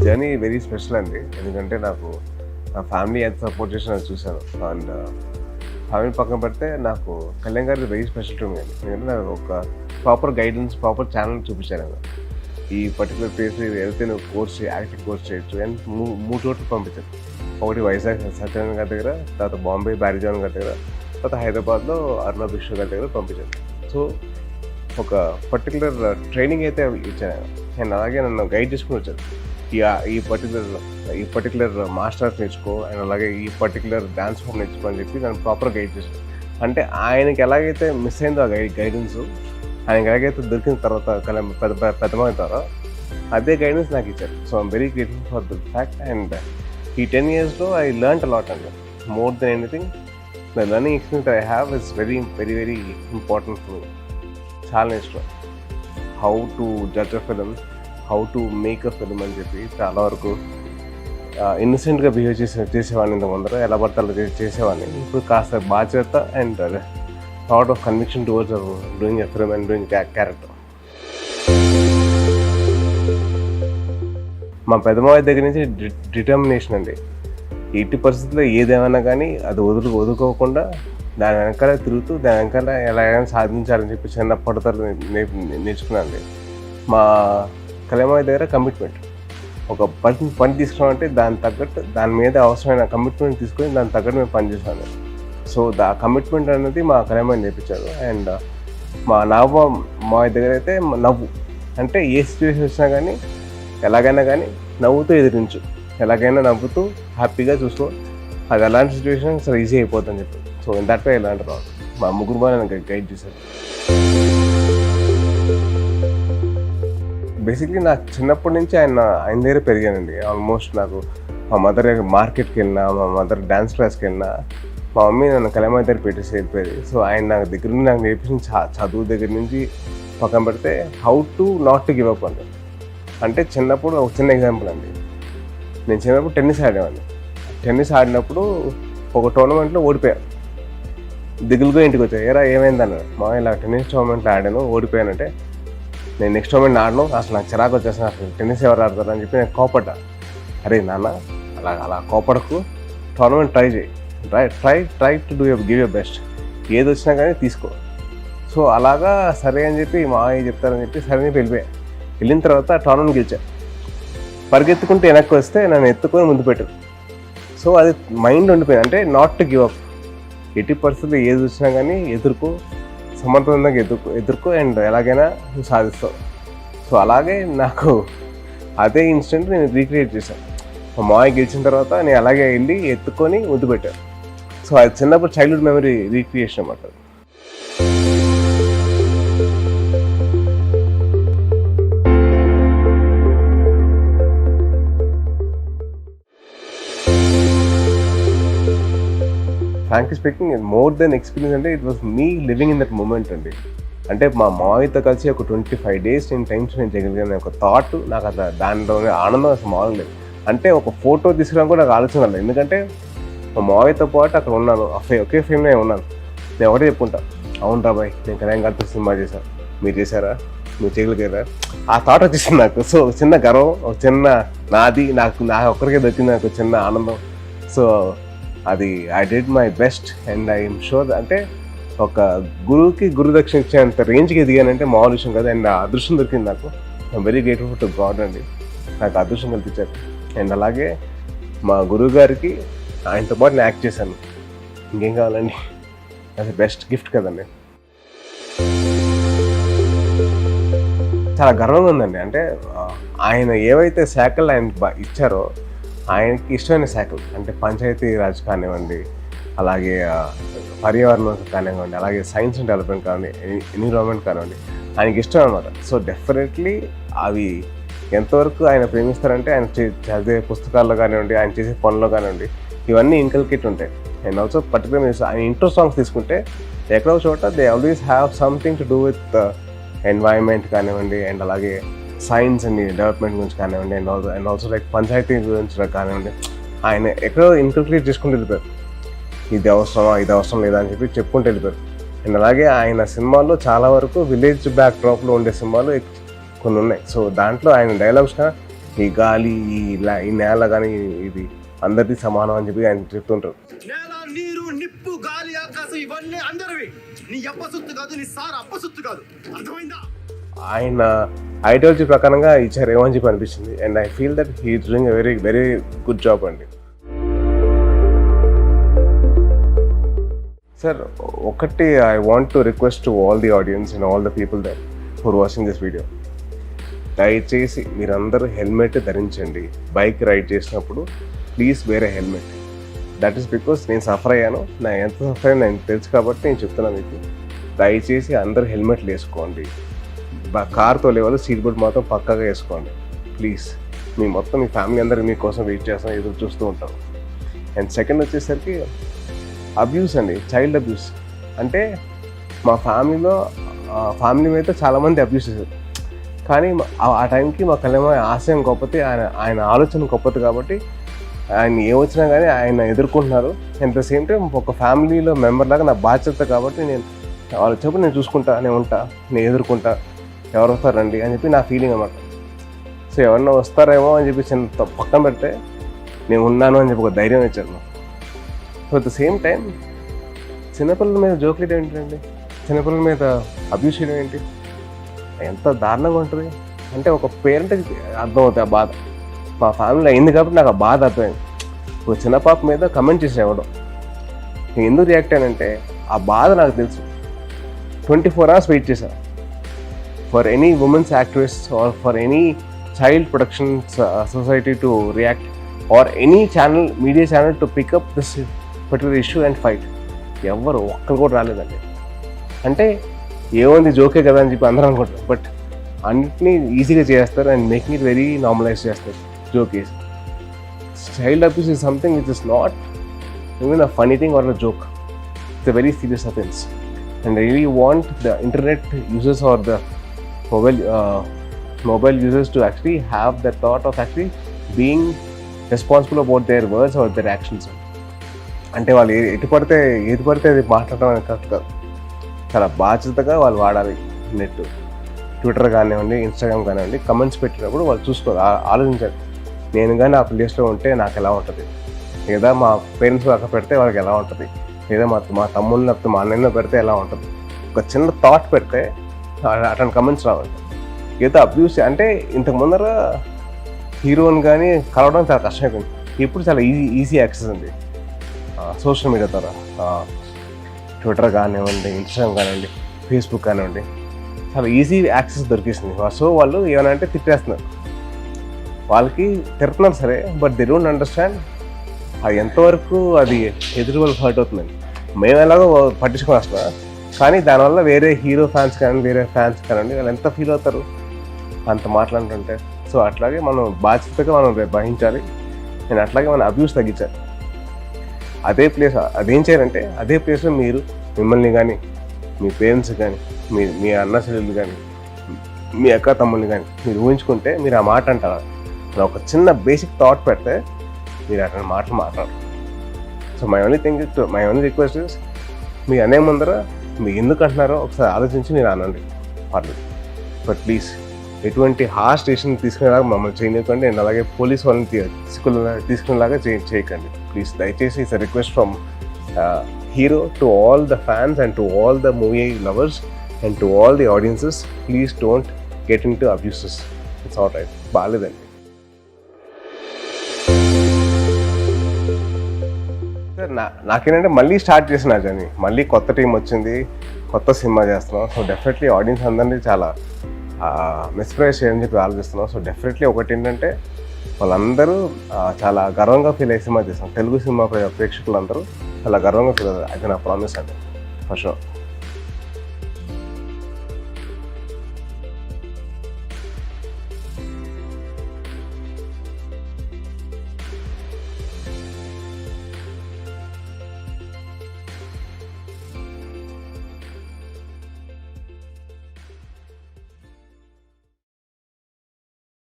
Journey very special అండి. ఎందుకంటే నాకు నా ఫ్యామిలీ ఎంత సపోర్ట్ చేసినా అది చూశాను. అండ్ ఫ్యామిలీ పక్కన పెడితే నాకు కళ్యాణ్ గారిది వెరీ స్పెషల్ టు మీ అండి. ఎందుకంటే నాకు ఒక ప్రాపర్ గైడెన్స్, ప్రాపర్ ఛానల్ చూపించారు ఆయన. ఈ పర్టికులర్ ప్లేస్ వెళ్తే నువ్వు కోర్స్ యాక్టింగ్ కోర్స్ చేయొచ్చు అని మూడు చోట్ల పంపించారు. ఒకటి వైజాగ్ సత్యనారాయణ గారి దగ్గర, తర్వాత బాంబే బ్యారిజాన్ గారి దగ్గర, తర్వాత హైదరాబాద్లో అర్ణబ్ విశ్వ గారి దగ్గర పంపించారు. సో ఒక పర్టికులర్ ట్రైనింగ్ అయితే ఇచ్చాను. అండ్ అలాగే నన్ను గైడ్ చేసుకుని వచ్చారు. ఈ పర్టికులర్ మాస్టర్స్ నేర్చుకో, అండ్ అలాగే ఈ పర్టికులర్ డాన్స్ ఫామ్ నేర్చుకో అని చెప్పి నన్ను ప్రాపర్ గైడ్ చేసుకో. అంటే ఆయనకి ఎలాగైతే మిస్ అయిందో ఆ గైడెన్స్, ఆయనకి ఎలాగైతే దొరికిన తర్వాత పెద్దమైన తర్వాత అదే గైడెన్స్ నాకు ఇచ్చారు. So I'm very grateful for the fact. And ఈ 10 yearsలో ఐ లెర్న్డ్ అలాట్ అండి. More than anything the learning experience I have is very very very important for me. చాలా నేర్చుకో how to judge a film, how to make a film అని చెప్పి చాలా వరకు ఇన్నసెంట్గా behave చేసేవాడిని. ఇంత ముందర ఎలా పడితే అలా చేసేవాడిని. ఇప్పుడు కాస్త బాధ్యత and thought of conviction towards doing a film and doing character. మా పెద్దమావయ్య దగ్గర నుంచి డిటర్మినేషన్ అండి. ఎట్టి పరిస్థితుల్లో ఏదేమైనా కానీ అది వదులుకోకుండా దాని వెనకాల తిరుగుతూ దాని వెనకాల ఎలాగైనా సాధించాలని చెప్పి చిన్నప్పటితో నేర్చుకున్నాను. మా కళ్యాణమావయ్య దగ్గర కమిట్మెంట్, ఒక పని తీసుకున్నామంటే దాని తగ్గట్టు దాని మీద అవసరమైన కమిట్మెంట్ తీసుకొని దాని తగ్గట్టు మేము పనిచేసాను. సో ఆ కమిట్మెంట్ అనేది మా కళ్యాణమావయ్య నేర్పించారు. అండ్ మా మావయ్య దగ్గర అయితే నవ్వు, అంటే ఏ సిచ్యువేషన్ వచ్చినా కానీ ఎలాగైనా కానీ నవ్వుతూ ఎదిరించు, ఎలాగైనా నవ్వుతూ హ్యాపీగా చూసుకో, అది అలాంటి సిచ్యువేషన్ అసలు ఈజీ అయిపోతుందని చెప్పి. సో ఇన్ దట్ వే ఇలాంటి రాదు మా ముగ్గురు బాగా నన్ను గైడ్ చేశారు. బేసిక్లీ నాకు చిన్నప్పటి నుంచి ఆయన దగ్గర పెరిగానండి. ఆల్మోస్ట్ నాకు మా మదర్ మార్కెట్కి వెళ్ళినా, మా మదర్ డ్యాన్స్ క్లాస్కి వెళ్ళినా, మా మమ్మీ నన్ను కళ్యాణమావయ్య దగ్గర పెట్టేసి వెళ్ళిపోయేది. సో ఆయన నాకు దగ్గర నుండి నాకు నేర్పించిన చదువు దగ్గర నుంచి పక్కన పెడితే how to not to give up అండి. అంటే చిన్నప్పుడు ఒక చిన్న ఎగ్జాంపుల్ అండి. నేను చిన్నప్పుడు టెన్నిస్ ఆడేవాడిని. టెన్నిస్ ఆడినప్పుడు ఒక టోర్నమెంట్లో ఓడిపోయాను. దిగులుగా ఇంటికి వచ్చాను. ఏరా ఏమైంది అన్నాడు. మా ఇలా టెన్నిస్ టోర్నమెంట్లో ఆడాను, ఓడిపోయానంటే నేను నెక్స్ట్ టోర్నమెంట్ ఆడను, అసలు నాకు చిరాకు వచ్చేసాను, అసలు టెన్నిస్ ఎవరు ఆడతారు అని చెప్పి నేను కోపడ్డా. అరే నాన్న అలా కోపడకు, టోర్నమెంట్ ట్రై చేయి, try to give your best, ఏది వచ్చినా కానీ తీసుకో. సో అలాగా సరే అని చెప్పి మావయ్య చెప్తారని చెప్పి సరే అని వెళ్ళిపోయా. వెళ్ళిన తర్వాత టోర్నమెంట్ గెలిచా. పరిగెత్తుకుంటే వెనక్కి వస్తే నన్ను ఎత్తుకొని ముందు పెట్టారు. సో అది మైండ్ ఉండిపోయింది. అంటే నాట్ టు గివ్ అప్, ఎట్టి పరిస్థితుల్లో ఏది వచ్చినా కానీ ఎదుర్కో, సమర్థవంతంగా ఎదుర్కో అండ్ ఎలాగైనా నువ్వు సాధిస్తావు. సో అలాగే నాకు అదే ఇన్సిడెంట్ నేను రీక్రియేట్ చేశాను. మా మావయ్య గెలిచిన తర్వాత నేను అలాగే వెళ్ళి ఎత్తుకొని ముద్దు పెట్టాను. సో అది చిన్నప్పుడు చైల్డ్హుడ్ మెమరీ రీక్రియేషన్ అన్నమాట. Frankly speaking, more than experience అంటే it was me living in that moment అండి. అంటే మా మావయ్యతో కలిసి ఒక 25 days నేను టైం స్పెండ్ చేయగలిగాను ఒక థాట్ నాకు అసలు దానిలోనే ఆనందం అసలు మామూలు లేదు. అంటే ఒక ఫోటో తీసుకురావడం కూడా నాకు ఆలోచన లేదు. ఎందుకంటే మా మావయ్యతో పాటు అక్కడ ఉన్నాను, ఒకే ఫ్రేమ్లో ఉన్నాను. నేను ఒకటే చెప్పుకుంటా, అవును రా బాయ్ నేను కళ్యాణ్ గారితో సినిమా చేశాను, మీరు చేశారా, మీరు చేయగలిగారా, ఆ థాట్ వచ్చేసింది నాకు. సో ఒక చిన్న గర్వం, ఒక చిన్న నాది, నాకు ఒక్కరికే దొరికింది నాకు చిన్న ఆనందం. సో అది I did my best and I'm sure. అంటే ఒక గురువుకి గురుదక్షిణ ఇచ్చేంత రేంజ్కి ఎదిగానంటే మామూలు విషయం కదా. అండ్ ఆ అదృష్టం దొరికింది నాకు. I'm very grateful to God అండి, నాకు అదృష్టం కల్పించారు. అండ్ అలాగే మా గురువు గారికి ఆయనతో పాటు నేను యాక్ట్ చేశాను. ఇంకేం కావాలండి, అది బెస్ట్ గిఫ్ట్ కదండి. చాలా గర్వంగా ఉందండి. అంటే ఆయన ఏవైతే శాఖలు ఆయన ఇచ్చారో ఆయనకి ఇష్టమైన శాఖలు, అంటే పంచాయతీ రాజ్ కానివ్వండి, అలాగే పర్యావరణం కానివ్వండి, అలాగే సైన్స్ అండ్ డెవలప్మెంట్ కానివ్వండి, ఎన్విరాన్మెంట్ కానివ్వండి, ఆయనకి ఇష్టం అనమాట. సో డెఫినెట్లీ అవి ఎంతవరకు ఆయన ప్రేమిస్తారంటే ఆయన చదివే పుస్తకాల్లో కానివ్వండి, ఆయన చేసే పనుల్లో కానివ్వండి, ఇవన్నీ ఇన్కల్కేట్ ఉంటాయి. అండ్ ఆల్సో పర్టికులర్ ఆయన ఇంట్రో సాంగ్స్ తీసుకుంటే ఎక్కడో చోట they always have something to do with environment కానివ్వండి, అండ్ అలాగే సైన్స్ అండ్ డెవలప్మెంట్ గురించి కానివ్వండి, అండ్ ఆల్సో లైక్ పంచాయతీ గురించి కానివ్వండి, ఆయన ఎక్కడో ఇన్కల్కేట్ చేసుకుంటూ వెళ్ళిపోయారు. ఇది అవసరం లేదా అని చెప్పి చెప్పుకుంటూ వెళ్ళిపోయారు. అండ్ అలాగే ఆయన సినిమాల్లో చాలా వరకు విలేజ్ బ్యాక్ డ్రాప్లో ఉండే సినిమాలు కొన్ని ఉన్నాయి. సో దాంట్లో ఆయన డైలాగ్స్ ఈ గాలి ఈ నేల కానీ ఇది అందరిది సమానం అని చెప్పి ఆయన చెప్తుంటారు. నేల, నీరు, నిప్పు, గాలి, ఆకాశం ఇవన్నీ అందరివి. నీ అప్పసొత్తు కాదు, నీ సార్ అప్పసొత్తు కాదు. అర్థమైందా? ఆయన ఐడియాలజీ ప్రకారంగా ఇచ్చారేమో అని చెప్పి అనిపించింది. And I feel that he is doing a very very good job అండి. సార్ ఒకటి I want to request to all the audience and all the people that for watching this video, దయచేసి మీరందరూ helmet ధరించండి. Bike ride చేసినప్పుడు please వేరే helmet. That is because నేను suffer అయ్యాను, నా ఎంత సఫర్ అయ్యాను నాకు తెలుసు కాబట్టి నేను చెప్తున్నాను మీకు. దయచేసి అందరూ హెల్మెట్లు వేసుకోండి. కార్ తోలే వాళ్ళు సీట్ బెల్ట్ మాత్రం పక్కాగా వేసుకోండి ప్లీజ్. మీ ఫ్యామిలీ అందరూ మీకోసం వెయిట్ చేస్తాం, ఎదురు చూస్తూ ఉంటాం. అండ్ సెకండ్ వచ్చేసరికి అబ్యూస్ అండి, చైల్డ్ అబ్యూస్. అంటే మా ఫ్యామిలీ మీద చాలామంది అబ్యూస్ చేశారు. కానీ ఆ టైంకి మా కళ్యాణ ఆశయం గొప్పది, ఆయన ఆలోచన గొప్పది కాబట్టి ఆయన ఏమొచ్చినా కానీ ఆయన ఎదుర్కొంటున్నారు. అట్ ద సేమ్ టైం ఒక ఫ్యామిలీలో మెంబర్ లాగా నా బాధ్యత కాబట్టి నేను వాళ్ళు చెప్పి నేను చూసుకుంటా, నేను ఉంటా, నేను ఎదుర్కొంటా, ఎవరు వస్తారండి అని చెప్పి నా ఫీలింగ్ అన్నమాట. సో ఎవరన్నా వస్తారేమో అని చెప్పి చిన్న పక్కన పెడితే నేను ఉన్నాను అని చెప్పి ఒక ధైర్యం ఇచ్చారు. So at the same time చిన్నపిల్లల మీద జోక్లేట్ ఏంటండి, చిన్నపిల్లల మీద అబ్యూస్ చేయడం ఏంటి, ఎంత దారుణంగా ఉంటుంది అంటే ఒక పేరెంట్కి అర్థమవుతుంది ఆ బాధ. మా ఫ్యామిలీలో అయింది కాబట్టి నాకు ఆ బాధ అర్థమైంది. ఒక చిన్న పాప మీద కమెంట్ చేసి ఇవ్వడం, నేను ఎందుకు రియాక్ట్ అయ్యానంటే ఆ బాధ నాకు తెలుసు. 24 hours వెయిట్ చేశాను for any womens activist or for any child protection society to react or any channel, media channel to pick up this particular issue and fight. ఎవరు ఒక్కరు కూడా రాలేదండి. అంటే ఏముంది జోకే కదా అని చెప్పి అందరూ అనుకుంటారు, బట్ అన్నిటినీ ఈజీగా చేస్తారు and making it very normalize చేస్తారు జోక్ వేసి. Child abuse is something which is not even a funny thing or a joke. It's a very serious offence and I really want the internet users or the mobile users to actually have the thought of actually being responsible about their words or their actions. అంటే వాళ్ళు ఏది పడితే అది మాట్లాడడం అనేది correct కాదు. చాలా బాధ్యతగా వాళ్ళు వాడాలి నెట్. ట్విట్టర్ కానివ్వండి, ఇన్స్టాగ్రామ్ కానివ్వండి, కమెంట్స్ పెట్టినప్పుడు వాళ్ళు చూసుకోవాలి, ఆలోచించాలి. నేను కానీ ఆ ప్లేస్లో ఉంటే నాకు ఎలా ఉంటుంది, లేదా మా పేరెంట్స్ అక్కడ పెడితే వాళ్ళకి ఎలా ఉంటుంది, లేదా మా తమ్ముళ్ళు లేకపోతే మా అన్నయ్య పెడితే ఎలా ఉంటుంది. ఒక చిన్న థాట్ పెడితే అట్లాంటి కమెంట్స్ రావాలి. ఏదో అబ్యూస్ అంటే ఇంతకు ముందర హీరోని కానీ కలవడం చాలా కష్టమైపోయింది. ఇప్పుడు చాలా ఈజీ యాక్సెస్ ఉంది సోషల్ మీడియా ద్వారా. ట్విట్టర్ కానివ్వండి, ఇన్స్టాగ్రామ్ కానివ్వండి, ఫేస్బుక్ కానివ్వండి, చాలా ఈజీ యాక్సెస్ దొరికేసింది. సో వాళ్ళు ఏమైనా అంటే తిట్టేస్తున్నారు, వాళ్ళకి తిడుతున్నారు సరే, బట్ దే డోంట్ అండర్స్టాండ్ అది ఎంతవరకు అది ఎదురు వాళ్ళకి హర్ట్ అవుతుందండి. మేము ఎలాగో పట్టించుకొని వస్తున్నా, కానీ దానివల్ల వేరే హీరో ఫ్యాన్స్ కానీ వేరే ఫ్యాన్స్ కానివ్వండి వాళ్ళు ఎంత ఫీల్ అవుతారు అంత మాట్లాడుతుంటే. సో అట్లాగే మనం బాధ్యతగా మనం వహించాలి అండ్ అట్లాగే మనం అబ్యూస్ తగ్గించాలి. అదేం చేయాలంటే అదే ప్లేస్లో మిమ్మల్ని కానీ, మీ పేరెంట్స్ కానీ, మీ అన్న చెల్లెలు కానీ, మీ అక్క తమ్ముళ్ళని కానీ మీరు ఊహించుకుంటే మీరు ఆ మాట అంటారు. ఒక చిన్న బేసిక్ థాట్ పెడితే మీరు అట్లాంటి మాటలు మాట్లాడరు. So my only request is, మీరు అనే ముందర మీరు ఎందుకు అంటున్నారో ఒకసారి ఆలోచించి మీరు అనండి పర్లేదు. బట్ ప్లీజ్ ఎటువంటి హార్ష్ స్టేషన్ తీసుకునేలాగా మమ్మల్ని చేయకండి అండ్ అలాగే పోలీస్ వాళ్ళని తీసుకునేలాగా చేయకండి ప్లీజ్. దయచేసి it's a request from hero to all the fans and to all the movie lovers and to all the audiences, please don't get into abuses. It's all right, బాగాలేదండి. Sir నాకేంటంటే మళ్ళీ start చేసిన journey, మళ్ళీ కొత్త team వచ్చింది, కొత్త cinema చేస్తున్నాం. So definitely audience అందరినీ చాలా మెస్ప్రైజ్ చేయని చెప్పి ఆలోచిస్తున్నాం. సో డెఫినెట్లీ ఒకటి ఏంటంటే వాళ్ళందరూ చాలా గర్వంగా ఫీల్ అయ్యే సినిమా చేస్తాం. తెలుగు సినిమా ప్రేక్షకులందరూ చాలా గర్వంగా ఫీల్ అవుతారు. అది నా ప్రామిస్ అండి ఫర్ షూర్.